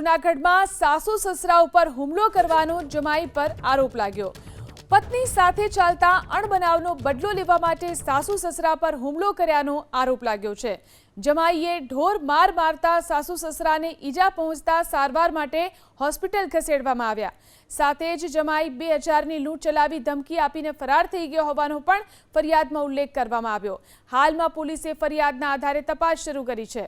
જૂનાગઢમાં સાસુ સસરા ઉપર હુમલો કરવાનો જમાઈ પર આરોપ લાગ્યો। પત્ની સાથે ચાલતા અણબનાવનો બદલો લેવા માટે સાસુ સસરા પર હુમલો કર્યાનો આરોપ લાગ્યો છે। જમાઈએ ઢોર માર મારતા સાસુ સસરાને ઈજા પહોંચતા સારવાર માટે હોસ્પિટલ ખસેડવામાં આવ્યા। સાથે જ જમાઈ 2000ની લૂંટ ચલાવી ધમકી આપીને ફરાર થઈ ગયો હોવાનો પણ ફરિયાદમાં ઉલ્લેખ કરવામાં આવ્યો। હાલમાં પોલીસે ફરિયાદના આધારે તપાસ શરૂ કરી છે।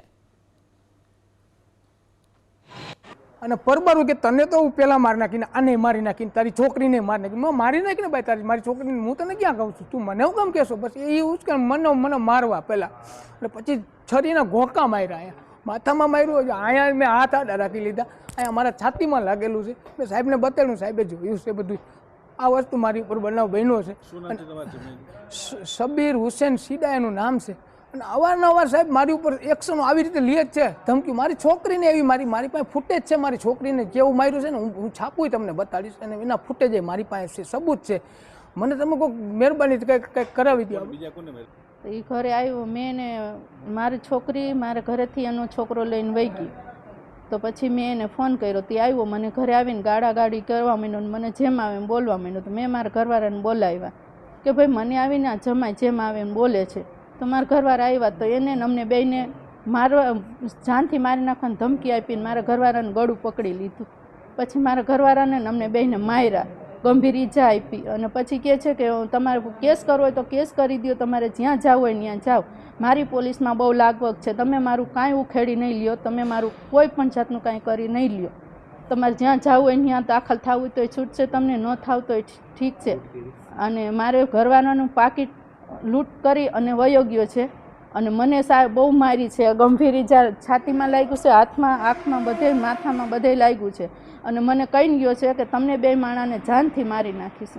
અને પરબારું કે તને તો હું પેલા મારી નાખીને આને મારી નાખીને તારી છોકરીને મારી નાખી મેં મારી નાખીને ભાઈ તારી મારી છોકરીને હું તને ક્યાં કહું છું તું મને હું કેમ કહેશો બસ એ ઉચકે મને મારવા પહેલાં એટલે પછી છરીના ઘોંકા માર્યા અહીંયા માથામાં માર્યું અહીંયા મેં હાથ આડા રાખી લીધા અહીંયા મારા છાતીમાં લાગેલું છે મેં સાહેબને બતાવ્યું સાહેબે જોયું છે બધું આ વસ્તુ મારી ઉપર બનાવ બન્યો છે। શબીર હુસેન સીડા એનું નામ છે અને અવારનવાર સાહેબ મારી ઉપર એક્શન આવી રીતે લે જ છે ધમકી મારી છોકરીને એવી મારી પાસે ફૂટેજ છે મારી છોકરીને કેવું માર્યું છે ને હું છાપું તમને બતાડીશ અને એના ફૂટેજ મારી પાસે છે સબૂત છે મને તમે કોઈ મહેરબાની કંઈક કરાવી દો। એ ઘરે આવ્યો મેં ને મારી છોકરી મારા ઘરેથી એનો છોકરો લઈને વહી ગઈ તો પછી મેં એને ફોન કર્યો તે આવ્યો મને ઘરે આવીને ગાડી કરવા માંડ્યો ને મને જેમ આવે એમ બોલવા માંડ્યો તો મેં મારા ઘરવાળાને બોલાવ્યા કે ભાઈ મને આવીને આ જમાઈ જેમ આવે એમ બોલે છે તો મારા ઘરવાળા આવ્યા તો એને અમને બેયને મારવા જાનથી મારી નાખવાની ધમકી આપીને મારા ઘરવાળાને ગળું પકડી લીધું પછી મારા ઘરવાળાને અમને બેયને માર્યા ગંભીર ઈજા આપી અને પછી કહે છે કે તમારે કેસ કરવો હોય તો કેસ કરી દો તમારે જ્યાં જવું હોય ત્યાં જાઓ મારી પોલીસમાં બહુ લાગવગ છે તમે મારું કાંઈ ઉખેડી નહીં લ્યો તમે મારું કોઈ પણ જાતનું કાંઈ કરી નહીં લ્યો તમારે જ્યાં જવું હોય ત્યાં દાખલ થવું હોય તો છૂટશે તમને ન થાવ તો ઠીક છે અને મારે ઘરવાળાનું પાકીટ લૂંટ કરી અને વયો ગયો છે અને મને બહુ મારી છે ગંભીર ઈજા છાતીમાં લાગ્યું છે હાથમાં આંખમાં બધે માથામાં બધે લાગ્યું છે અને મને કહીને ગયો છે કે તમને બે માણાને જાનથી મારી નાખીશું।